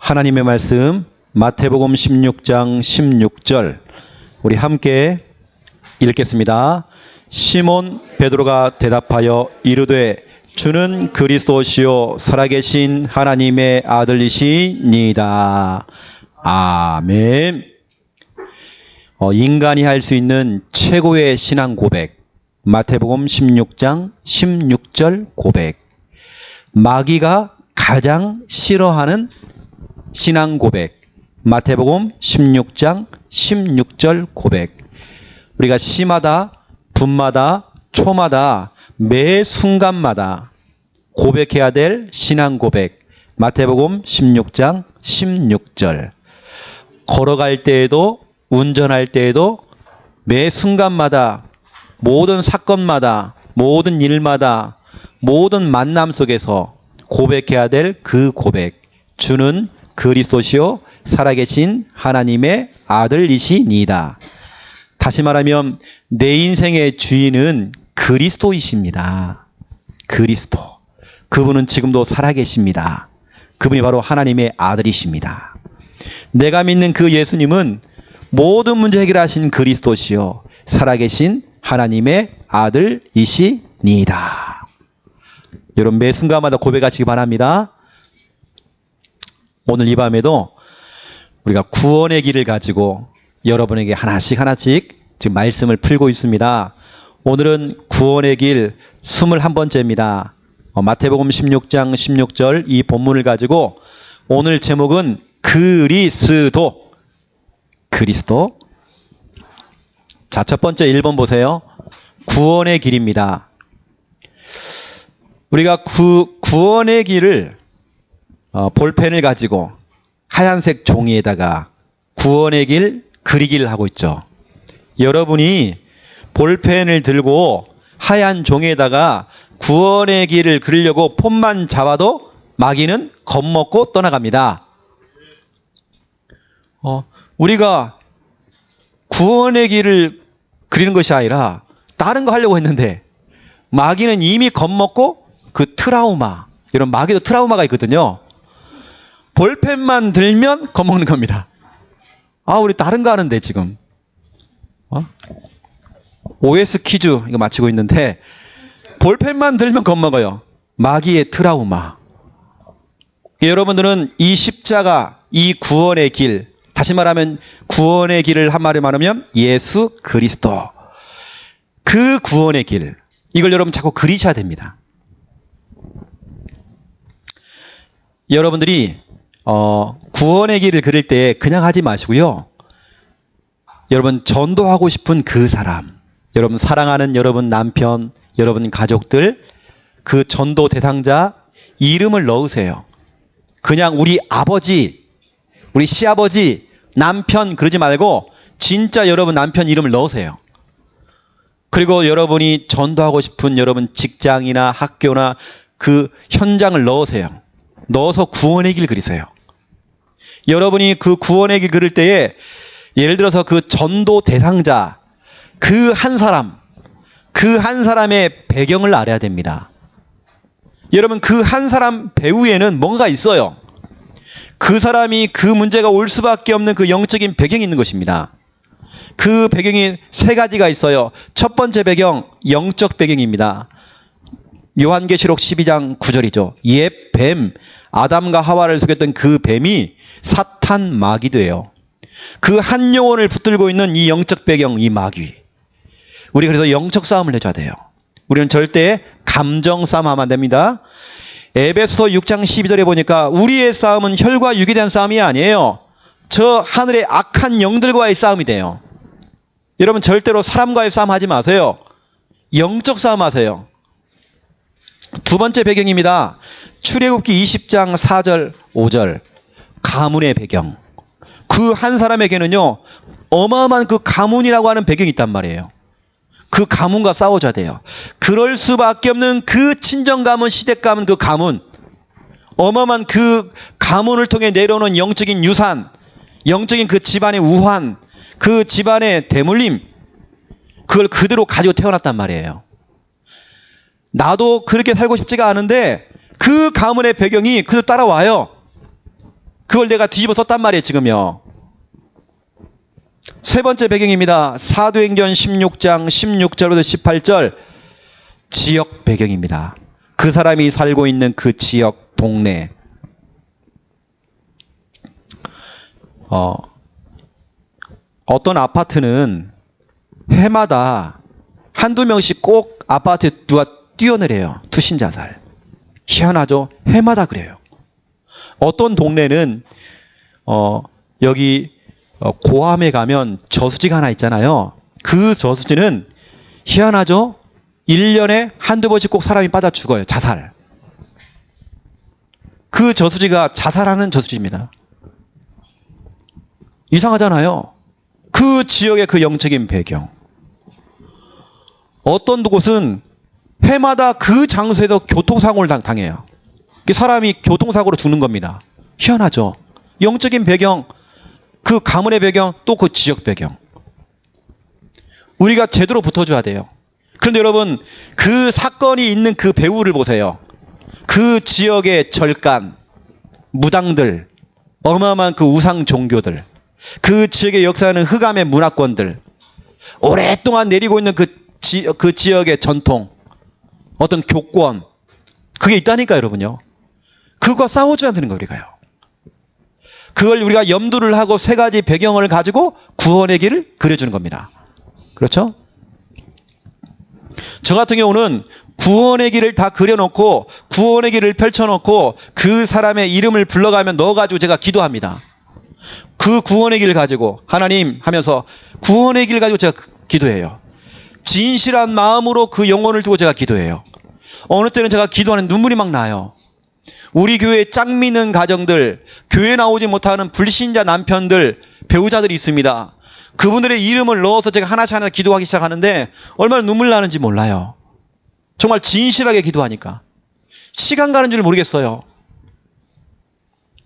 하나님의 말씀 마태복음 16장 16절 우리 함께 읽겠습니다. 시몬 베드로가 대답하여 이르되 주는 그리스도시요 살아계신 하나님의 아들이시니이다. 아멘. 인간이 할 수 있는 최고의 신앙 고백, 마태복음 16장 16절 고백. 마귀가 가장 싫어하는 신앙 고백, 마태복음 16장 16절 고백. 우리가 시마다, 분마다, 초마다, 매 순간마다 고백해야 될 신앙 고백, 마태복음 16장 16절. 걸어갈 때에도, 운전할 때에도, 매 순간마다, 모든 사건마다, 모든 일마다, 모든 만남 속에서 고백해야 될 그 고백. 주는 그리스도시요 살아계신 하나님의 아들이시니이다. 다시 말하면 내 인생의 주인은 그리스도이십니다. 그리스도. 그분은 지금도 살아계십니다. 그분이 바로 하나님의 아들이십니다. 내가 믿는 그 예수님은 모든 문제 해결하신 그리스도시요 살아계신 하나님의 아들이시니이다. 여러분 매 순간마다 고백하시기 바랍니다. 오늘 이 밤에도 우리가 구원의 길을 가지고 여러분에게 하나씩 지금 말씀을 풀고 있습니다. 오늘은 구원의 길 21번째입니다. 마태복음 16장 16절 이 본문을 가지고 오늘 제목은 그리스도. 자, 첫 번째 1번 보세요. 구원의 길입니다. 우리가 구원의 길을 볼펜을 가지고 하얀색 종이에다가 구원의 길 그리기를 하고 있죠. 여러분이 볼펜을 들고 하얀 종이에다가 구원의 길을 그리려고 폰만 잡아도 마귀는 겁먹고 떠나갑니다. 우리가 구원의 길을 그리는 것이 아니라 다른 거 하려고 했는데 마귀는 이미 겁먹고 그 트라우마, 이런 마귀도 트라우마가 있거든요. 볼펜만 들면 겁먹는 겁니다. 우리 다른 거 하는데 지금. OS 퀴즈 이거 마치고 있는데 볼펜만 들면 겁먹어요. 마귀의 트라우마. 여러분들은 이 십자가, 이 구원의 길, 다시 말하면 구원의 길을 한마디로 말하면 예수 그리스도. 그 구원의 길, 이걸 여러분 자꾸 그리셔야 됩니다. 여러분들이 구원의 길을 그릴 때 그냥 하지 마시고요. 여러분 전도하고 싶은 그 사람, 여러분 사랑하는 여러분 남편, 여러분 가족들, 그 전도 대상자 이름을 넣으세요. 그냥 우리 아버지, 우리 시아버지, 남편 그러지 말고 진짜 여러분 남편 이름을 넣으세요. 그리고 여러분이 전도하고 싶은 여러분 직장이나 학교나 그 현장을 넣으세요. 넣어서 구원의 길 그리세요. 여러분이 그 구원의 길 그릴 때에 예를 들어서 그 전도 대상자, 그 한 사람의 배경을 알아야 됩니다. 여러분 그 한 사람 배후에는 뭔가 있어요. 그 사람이 그 문제가 올 수밖에 없는 그 영적인 배경이 있는 것입니다. 그 배경이 세 가지가 있어요. 첫 번째 배경, 영적 배경입니다. 요한계시록 12장 9절이죠. 옛 뱀, 아담과 하와를 속였던 그 뱀이 사탄 마귀도예요. 그 한 영혼을 붙들고 있는 이 영적 배경, 이 마귀. 우리 그래서 영적 싸움을 해줘야 돼요. 우리는 절대 감정 싸움하면 안 됩니다. 에베소서 6장 12절에 보니까 우리의 싸움은 혈과 육에 대한 싸움이 아니에요. 저 하늘의 악한 영들과의 싸움이 돼요. 여러분 절대로 사람과의 싸움 하지 마세요. 영적 싸움 하세요. 두 번째 배경입니다. 출애굽기 20장 4절 5절 가문의 배경. 그 한 사람에게는요 어마어마한 그 가문이라고 하는 배경이 있단 말이에요. 그 가문과 싸워줘야 돼요. 그럴 수밖에 없는 그 친정 가문, 시댁 가문, 그 가문, 어마어마한 그 가문을 통해 내려오는 영적인 유산, 영적인 그 집안의 우환, 그 집안의 대물림, 그걸 그대로 가지고 태어났단 말이에요. 나도 그렇게 살고 싶지가 않은데 그 가문의 배경이 그대로 따라와요. 그걸 내가 뒤집어 썼단 말이에요, 지금요. 세 번째 배경입니다. 사도행전 16장 16절부터 18절. 지역 배경입니다. 그 사람이 살고 있는 그 지역, 동네. 어떤 아파트는 해마다 한두 명씩 꼭 아파트에 누가 뛰어내려요. 투신자살. 희한하죠? 해마다 그래요. 어떤 동네는 여기 고암에 가면 저수지가 하나 있잖아요. 그 저수지는 희한하죠? 1년에 한두 번씩 꼭 사람이 빠져 죽어요. 자살. 그 저수지가 자살하는 저수지입니다. 이상하잖아요. 그 지역의 그 영적인 배경. 어떤 곳은 해마다 그 장소에서 교통사고를 당해요. 사람이 교통사고로 죽는 겁니다. 희한하죠. 영적인 배경, 그 가문의 배경, 또 그 지역 배경. 우리가 제대로 붙어줘야 돼요. 그런데 여러분, 그 사건이 있는 그 배후를 보세요. 그 지역의 절간, 무당들, 어마어마한 그 우상 종교들, 그 지역에 역사하는 흑암의 문화권들, 오랫동안 내리고 있는 그 지역의 전통, 어떤 교권, 그게 있다니까 여러분요. 그거 싸워줘야 되는 거예요, 우리가요. 그걸 우리가 염두를 하고 세 가지 배경을 가지고 구원의 길을 그려주는 겁니다. 그렇죠? 저 같은 경우는 구원의 길을 다 그려놓고 구원의 길을 펼쳐놓고 그 사람의 이름을 불러가면 넣어가지고 제가 기도합니다. 그 구원의 길을 가지고 하나님 하면서 구원의 길을 가지고 제가 기도해요. 진실한 마음으로 그 영혼을 두고 제가 기도해요. 어느 때는 제가 기도하는 눈물이 막 나요. 우리 교회에 짝 믿는 가정들, 교회 나오지 못하는 불신자 남편들, 배우자들이 있습니다. 그분들의 이름을 넣어서 제가 하나씩 하나 기도하기 시작하는데 얼마나 눈물 나는지 몰라요. 정말 진실하게 기도하니까. 시간 가는 줄 모르겠어요.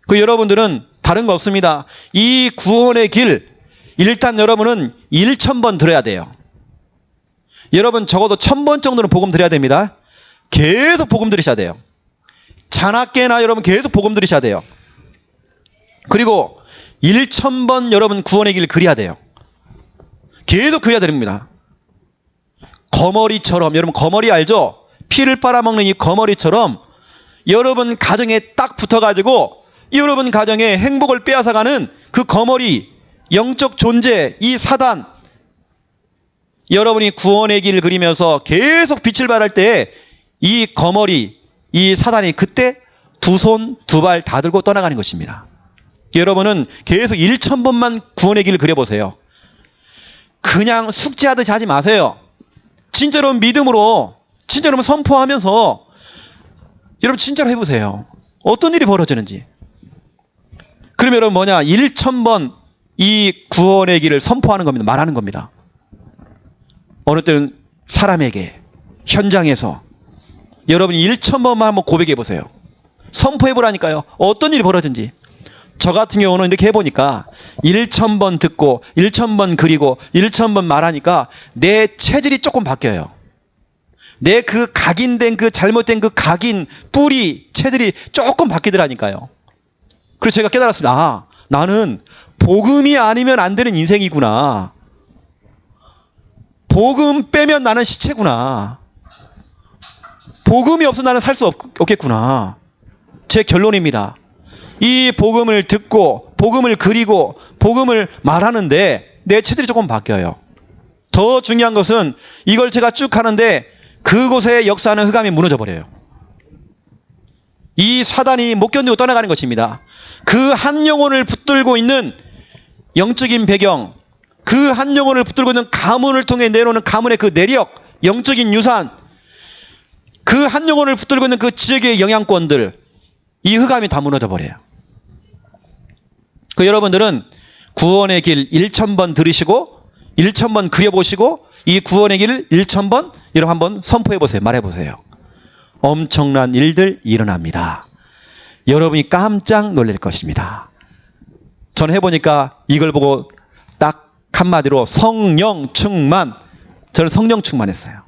그 여러분들은 다른 거 없습니다. 이 구원의 길, 일단 여러분은 1000번 들어야 돼요. 여러분 적어도 1000번 정도는 복음 들어야 됩니다. 계속 복음 들으셔야 돼요. 자나깨나 여러분 계속 복음 들으셔야 돼요. 그리고 1000번 여러분 구원의 길을 그려야 돼요. 계속 그려야 됩니다. 거머리처럼, 여러분 거머리 알죠? 피를 빨아먹는 이 거머리처럼 여러분 가정에 딱 붙어가지고 여러분 가정에 행복을 빼앗아가는 그 거머리, 영적 존재, 이 사단, 여러분이 구원의 길을 그리면서 계속 빛을 발할 때 이 거머리, 이 사단이 그때 두 손, 두 발 다 들고 떠나가는 것입니다. 여러분은 계속 1000번만 구원의 길을 그려보세요. 그냥 숙제하듯이 하지 마세요. 진짜로 믿음으로, 진짜로 선포하면서 여러분 진짜로 해보세요. 어떤 일이 벌어지는지. 그러면 여러분 뭐냐? 1000번 이 구원의 길을 선포하는 겁니다. 말하는 겁니다. 어느 때는 사람에게, 현장에서 여러분이 1000번만 한번 고백해보세요. 선포해보라니까요. 어떤 일이 벌어진지. 저 같은 경우는 이렇게 해보니까 1000번 듣고 1000번 그리고 1000번 말하니까 내 체질이 조금 바뀌어요. 내 그 각인된 그 잘못된 그 각인 뿌리 체질이 조금 바뀌더라니까요. 그래서 제가 깨달았습니다. 아, 나는 복음이 아니면 안 되는 인생이구나. 복음 빼면 나는 시체구나. 복음이 없어 나는 살 수 없겠구나. 제 결론입니다. 이 복음을 듣고 복음을 그리고 복음을 말하는데 내 체질이 조금 바뀌어요. 더 중요한 것은 이걸 제가 쭉 하는데 그곳에 역사하는 흑암이 무너져버려요. 이 사단이 못 견디고 떠나가는 것입니다. 그 한 영혼을 붙들고 있는 영적인 배경, 그 한 영혼을 붙들고 있는 가문을 통해 내려오는 가문의 그 내력, 영적인 유산, 그 한 영혼을 붙들고 있는 그 지역의 영향권들, 이 흑암이 다 무너져 버려요. 그 여러분들은 구원의 길 1000번 들으시고 1000번 그려보시고 이 구원의 길을 1000번 여러분 한번 선포해보세요. 말해보세요. 엄청난 일들 일어납니다. 여러분이 깜짝 놀랄 것입니다. 저는 해보니까 이걸 보고 딱 한마디로 성령 충만, 저는 성령 충만했어요.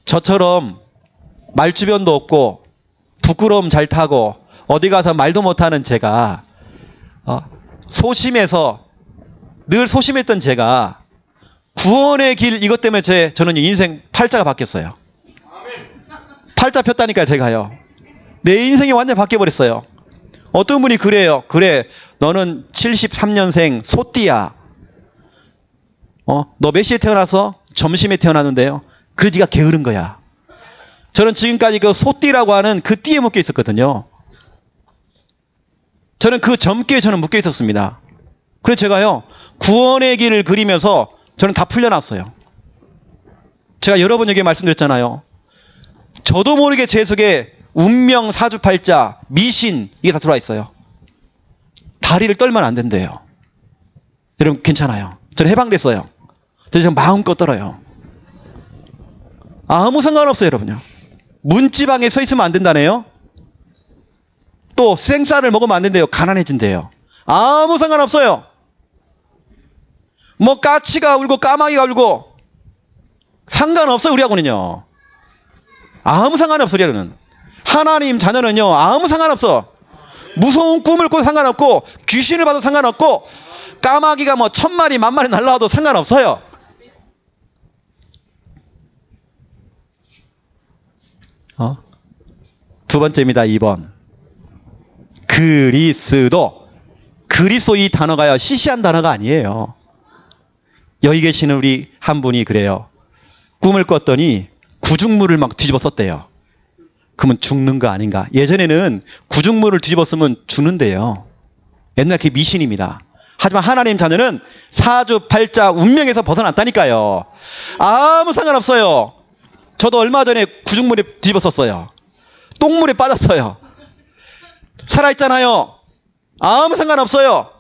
저처럼 말주변도 없고 부끄러움 잘 타고 어디 가서 말도 못하는 제가 소심해서 늘 소심했던 제가 구원의 길 이것 때문에 저는 인생 팔자가 바뀌었어요. 팔자 폈다니까요. 제가요. 내 인생이 완전히 바뀌어버렸어요. 어떤 분이 그래요. 그래 너는 73년생 소띠야. 너 몇 시에 태어나서? 점심에 태어났는데요. 그 네가 게으른 거야. 저는 지금까지 그 소띠라고 하는 그 띠에 묶여 있었거든요. 저는 그 점괘에 저는 묶여 있었습니다. 그래서 제가요 구원의 길을 그리면서 저는 다 풀려났어요. 제가 여러 번 여기 말씀드렸잖아요. 저도 모르게 제 속에 운명, 사주팔자, 미신 이게 다 들어와 있어요. 다리를 떨면 안 된대요. 여러분 괜찮아요. 저는 해방됐어요. 저는 지금 마음껏 떨어요. 아무 상관없어요 여러분요. 문지방에 서 있으면 안 된다네요. 또 생쌀을 먹으면 안 된대요. 가난해진대요. 아무 상관없어요. 뭐 까치가 울고 까마귀가 울고 상관없어요 우리하고는요. 아무 상관없어요 우리는. 하나님 자녀는요 아무 상관없어. 무서운 꿈을 꿔도 상관없고 귀신을 봐도 상관없고 까마귀가 뭐 1000마리 10,000마리 날라와도 상관없어요. 두 번째입니다. 2번. 그리스도. 그리스도 이 단어가요 시시한 단어가 아니에요. 여기 계시는 우리 한 분이 그래요. 꿈을 꿨더니 구중물을 막 뒤집어 썼대요. 그러면 죽는 거 아닌가? 예전에는 구중물을 뒤집어 쓰면 죽는데요. 옛날 그게 미신입니다. 하지만 하나님 자녀는 사주팔자 운명에서 벗어났다니까요. 아무 상관없어요. 저도 얼마 전에 구중물에 뒤집어 썼어요. 똥물에 빠졌어요. 살아있잖아요. 아무 상관없어요.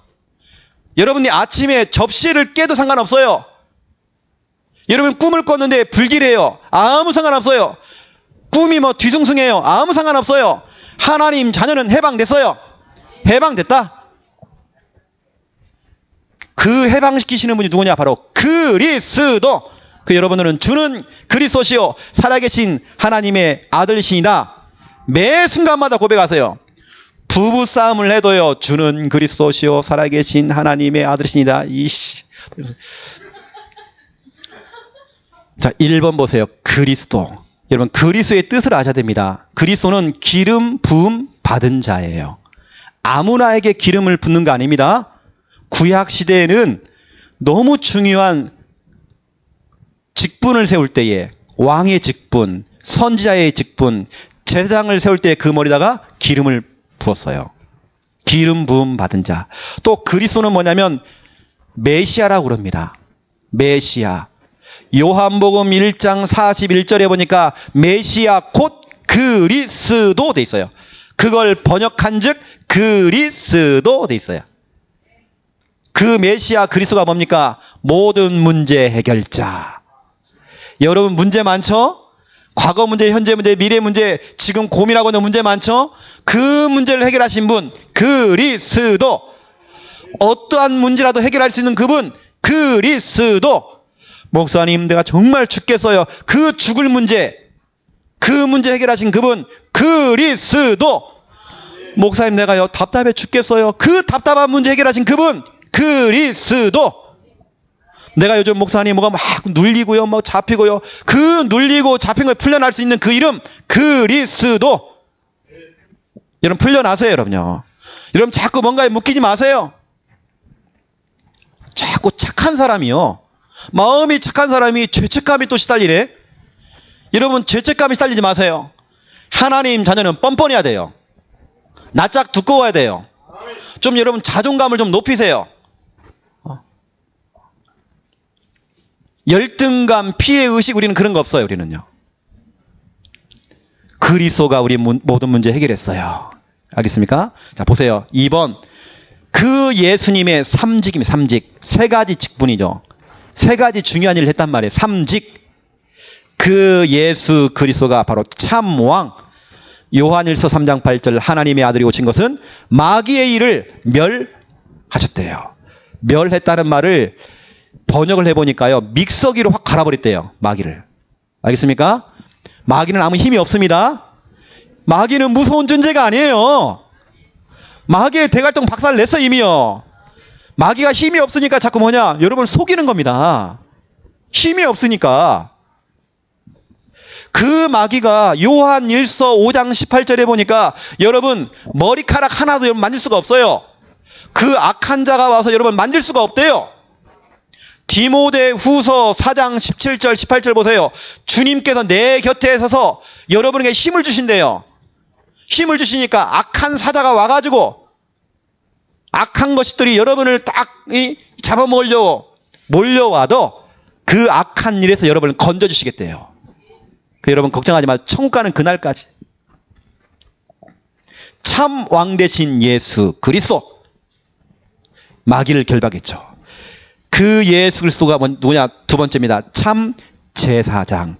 여러분이 아침에 접시를 깨도 상관없어요. 여러분 꿈을 꿨는데 불길해요. 아무 상관없어요. 꿈이 뭐 뒤숭숭해요. 아무 상관없어요. 하나님 자녀는 해방됐어요. 해방됐다. 그 해방시키시는 분이 누구냐? 바로 그리스도. 그 여러분들은 주는 그리스도시요 살아계신 하나님의 아들이시니다. 매 순간마다 고백하세요. 부부싸움을 해도요 주는 그리스도시요 살아계신 하나님의 아들이시니다. 이씨. 자 1번 보세요. 그리스도. 여러분 그리스도의 뜻을 아셔야 됩니다. 그리스도는 기름 부음 받은 자예요. 아무나에게 기름을 붓는 거 아닙니다. 구약시대에는 너무 중요한 직분을 세울 때에 왕의 직분, 선지자의 직분, 제사장을 세울 때 그 머리다가 기름을 부었어요. 기름 부음 받은 자. 또 그리스도는 뭐냐면 메시아라고 그럽니다. 메시아. 요한복음 1장 41절에 보니까 메시아 곧 그리스도 돼 있어요. 그걸 번역한 즉 그리스도 돼 있어요. 그 메시아 그리스도가 뭡니까? 모든 문제 해결자. 여러분 문제 많죠? 과거 문제, 현재 문제, 미래 문제, 지금 고민하고 있는 문제 많죠? 그 문제를 해결하신 분 그리스도. 어떠한 문제라도 해결할 수 있는 그분 그리스도. 목사님 내가 정말 죽겠어요. 그 죽을 문제, 그 문제 해결하신 그분 그리스도. 목사님 내가요 답답해 죽겠어요. 그 답답한 문제 해결하신 그분 그리스도. 내가 요즘 목사님 뭐가 막 눌리고요 뭐 잡히고요 그 눌리고 잡힌 거에 풀려날 수 있는 그 이름 그리스도. 여러분 풀려나세요 여러분요. 여러분 자꾸 뭔가에 묶이지 마세요. 자꾸 착한 사람이요 마음이 착한 사람이 죄책감이 또 시달리네. 여러분 죄책감이 시달리지 마세요. 하나님 자녀는 뻔뻔해야 돼요. 낯짝 두꺼워야 돼요. 좀 여러분 자존감을 좀 높이세요. 열등감, 피해의식 우리는 그런 거 없어요. 우리는요. 그리스도가 우리 모든 문제 해결했어요. 알겠습니까? 자 보세요. 2번 그 예수님의 삼직입니다. 삼직. 세 가지 직분이죠. 세 가지 중요한 일을 했단 말이에요. 삼직. 그 예수 그리스도가 바로 참왕. 요한일서 3장 8절 하나님의 아들이 오신 것은 마귀의 일을 멸하셨대요. 멸했다는 말을 번역을 해보니까요. 믹서기로 확 갈아버렸대요. 마귀를. 알겠습니까? 마귀는 아무 힘이 없습니다. 마귀는 무서운 존재가 아니에요. 마귀의 대갈등 박살 냈어 이미요. 마귀가 힘이 없으니까 자꾸 뭐냐? 여러분을 속이는 겁니다. 힘이 없으니까. 그 마귀가 요한 1서 5장 18절에 보니까 여러분 머리카락 하나도 여러분 만질 수가 없어요. 그 악한 자가 와서 여러분 만질 수가 없대요. 디모데 후서 4장 17절 18절 보세요. 주님께서 내 곁에 서서 여러분에게 힘을 주신대요. 힘을 주시니까 악한 사자가 와가지고 악한 것들이 여러분을 딱 잡아먹으려고 몰려와도 그 악한 일에서 여러분을 건져주시겠대요. 여러분 걱정하지 마세요. 천국 가는 그날까지. 참 왕 대신 예수 그리스도. 마귀를 결박했죠. 그 예수 그리스도가 누구냐? 두 번째입니다. 참 제사장.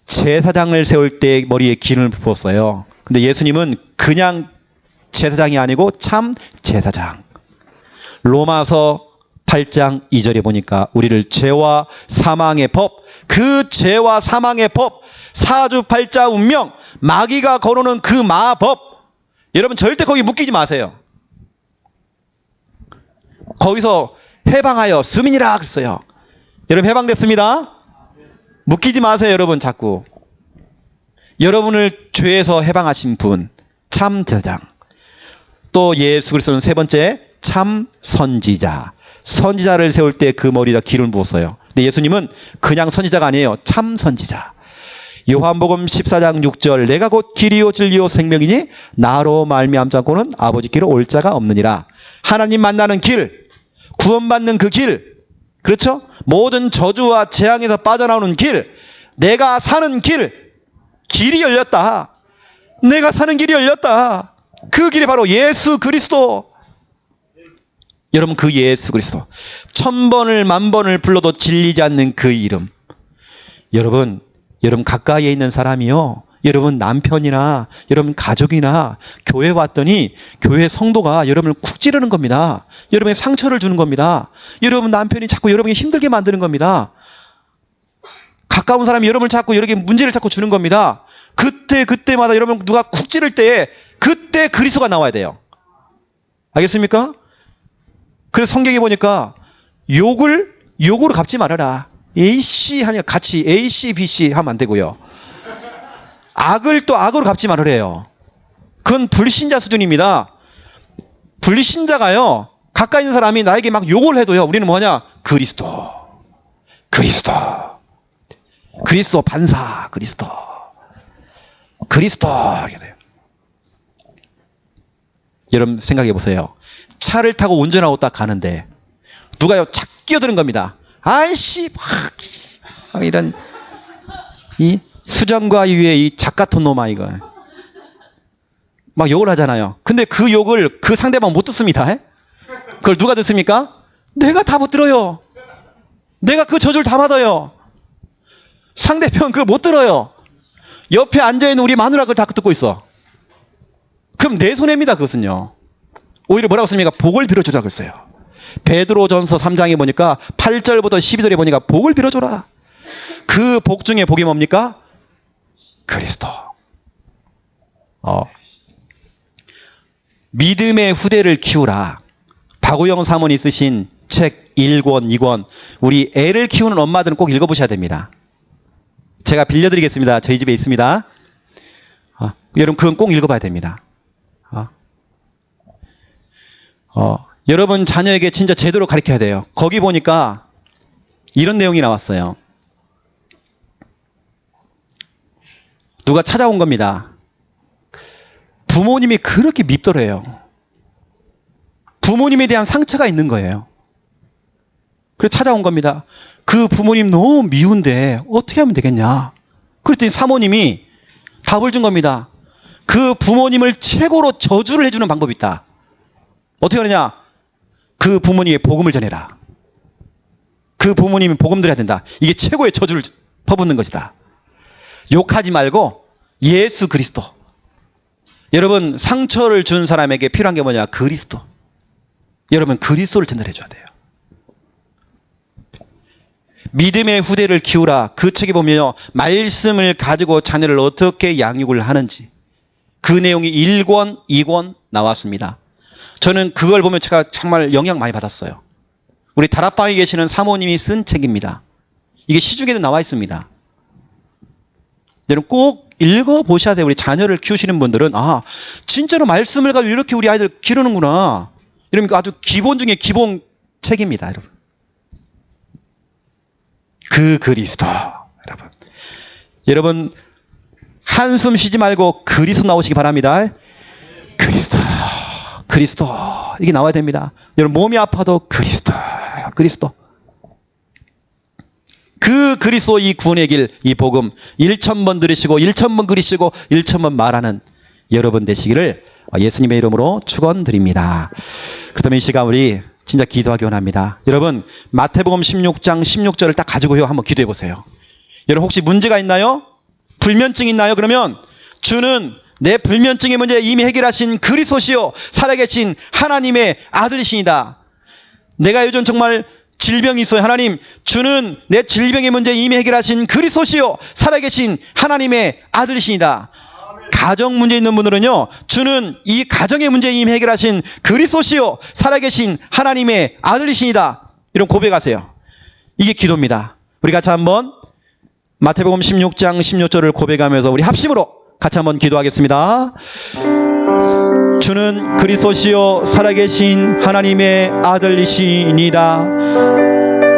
제사장을 세울 때 머리에 기름을 부었어요. 근데 예수님은 그냥 제사장이 아니고 참 제사장. 로마서 8장 2절에 보니까 우리를 죄와 사망의 법, 그 죄와 사망의 법, 사주팔자 운명, 마귀가 걸어오는 그 마법, 여러분 절대 거기 묶이지 마세요. 거기서 해방하여 스민이라 그랬어요. 여러분 해방됐습니다. 묶이지 마세요. 여러분 자꾸. 여러분을 죄에서 해방하신 분, 참 제사장. 또 예수 그리스도는 세 번째, 참 선지자. 선지자를 세울 때 그 머리에다 기름을 부었어요. 근데 예수님은 그냥 선지자가 아니에요. 참 선지자. 요한복음 14장 6절 내가 곧 길이요 진리요 생명이니 나로 말미암지 않고는 아버지께로 올 자가 없느니라. 하나님 만나는 길, 구원받는 그 길, 그렇죠? 모든 저주와 재앙에서 빠져나오는 길, 내가 사는 길, 길이 열렸다. 내가 사는 길이 열렸다. 그 길이 바로 예수 그리스도. 여러분 그 예수 그리스도 1000번을 10,000번을 불러도 질리지 않는 그 이름. 여러분 가까이에 있는 사람이요, 여러분 남편이나 여러분 가족이나 교회 왔더니 교회 성도가 여러분을 쿡 찌르는 겁니다. 여러분의 상처를 주는 겁니다. 여러분 남편이 자꾸 여러분이 힘들게 만드는 겁니다. 가까운 사람이 여러분을 자꾸 여러분에게 문제를 자꾸 주는 겁니다. 그때마다 여러분 누가 쿡 찌를 때에 그때 그리스도가 나와야 돼요. 알겠습니까? 그래서 성경에 보니까 욕으로 갚지 말아라. AC 하니까 같이 AC, BC 하면 안 되고요. 악을 또 악으로 갚지 말으래요. 그건 불신자 수준입니다. 불신자가요, 가까이 있는 사람이 나에게 막 욕을 해도요, 우리는 뭐냐? 그리스도 반사, 그리스도 이렇게 돼요. 여러분 생각해 보세요. 차를 타고 운전하고 딱 가는데 누가요 착 끼어드는 겁니다. 아이씨 막 이런 이 수정과 위에 이 작가톤 놈아 이거 막 욕을 하잖아요. 근데 그 욕을 그 상대방 못 듣습니다. 그걸 누가 듣습니까? 내가 다 못 들어요. 내가 그 저주를 다 받아요. 상대편 그걸 못 들어요. 옆에 앉아있는 우리 마누라 그걸 다 듣고 있어. 그럼 내 손해입니다. 그것은요. 오히려 뭐라고 씁니까? 복을 빌어주라 그랬어요. 베드로전서 3장에 보니까 8절부터 12절에 보니까 복을 빌어줘라. 그 복 중에 복이 뭡니까? 그리스도. 믿음의 후대를 키우라. 박우영 사모님이 쓰신 책 1권, 2권. 우리 애를 키우는 엄마들은 꼭 읽어보셔야 됩니다. 제가 빌려드리겠습니다. 저희 집에 있습니다. 여러분 그건 꼭 읽어봐야 됩니다. 여러분 자녀에게 진짜 제대로 가르쳐야 돼요. 거기 보니까 이런 내용이 나왔어요. 누가 찾아온 겁니다. 부모님이 그렇게 밉더래요. 부모님에 대한 상처가 있는 거예요. 그래서 찾아온 겁니다. 그 부모님 너무 미운데 어떻게 하면 되겠냐. 그랬더니 사모님이 답을 준 겁니다. 그 부모님을 최고로 저주를 해주는 방법이 있다. 어떻게 하느냐? 그 부모님의 복음을 전해라. 그 부모님이 복음 드려야 된다. 이게 최고의 저주를 퍼붓는 것이다. 욕하지 말고 예수 그리스도. 여러분 상처를 준 사람에게 필요한 게 뭐냐? 그리스도. 여러분 그리스도를 전달해 줘야 돼요. 믿음의 후대를 키우라. 그 책에 보면요, 말씀을 가지고 자녀를 어떻게 양육을 하는지, 그 내용이 1권, 2권 나왔습니다. 저는 그걸 보면 제가 정말 영향 많이 받았어요. 우리 다락방에 계시는 사모님이 쓴 책입니다. 이게 시중에도 나와 있습니다. 여러분 꼭 읽어보셔야 돼요. 우리 자녀를 키우시는 분들은 진짜로 말씀을 가지고 이렇게 우리 아이들 기르는구나. 이러니까 아주 기본 중에 기본 책입니다. 여러분. 그 그리스도. 여러분 한숨 쉬지 말고 그리스도 나오시기 바랍니다. 그리스도 이게 나와야 됩니다. 여러분 몸이 아파도 그리스도 그 그리스도 이 구원의 길, 이 복음 1000번 들으시고 1000번 그리시고 1000번 말하는 여러분 되시기를 예수님의 이름으로 축원드립니다. 그렇다면 이 시간 우리 진짜 기도하기 원합니다. 여러분 마태복음 16장 16절을 딱 가지고요 한번 기도해 보세요. 여러분 혹시 문제가 있나요? 불면증 있나요? 그러면 주는 내 불면증의 문제 이미 해결하신 그리스도시요 살아계신 하나님의 아들이시니다. 내가 요즘 정말 질병이 있어요. 하나님, 주는 내 질병의 문제 이미 해결하신 그리스도시요 살아계신 하나님의 아들이시니다. 가정 문제 있는 분들은요, 주는 이 가정의 문제 이미 해결하신 그리스도시요 살아계신 하나님의 아들이시니다. 이런 고백하세요. 이게 기도입니다. 우리 같이 한번 마태복음 16장 16절을 고백하면서 우리 합심으로 같이 한번 기도하겠습니다. 주는 그리스도시요 살아계신 하나님의 아들이시니다.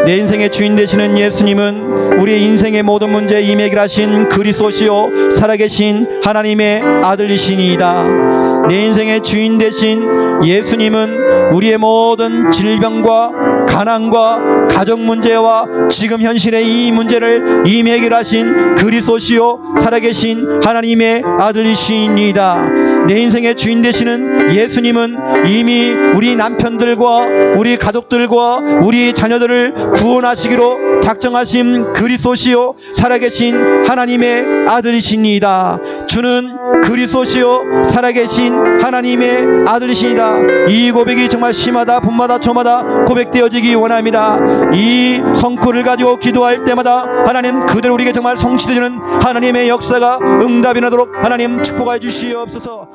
내 인생의 주인 되시는 예수님은 우리의 인생의 모든 문제 이미 해결하신 그리스도시요 살아계신 하나님의 아들이시니다. 내 인생의 주인 되신 예수님은 우리의 모든 질병과 가난과 가정 문제와 지금 현실의 이 문제를 이미 해결하신 그리스도시요 살아계신 하나님의 아들이시니다. 내 인생의 주인 되시는 예수님은 이미 우리 남편들과 우리 가족들과 우리 자녀들을 구원하시기로 작정하신 그리스도시요 살아계신 하나님의 아들이시니다. 주는 그리스도시요 살아계신 하나님의 아들이시니다. 이 고백이 정말 시마다 분마다 초마다 고백되어지기 원합니다. 이 성구를 가지고 기도할 때마다 하나님 그대로 우리에게 정말 성취되는 하나님의 역사가 응답이 나도록 하나님 축복해 주시옵소서.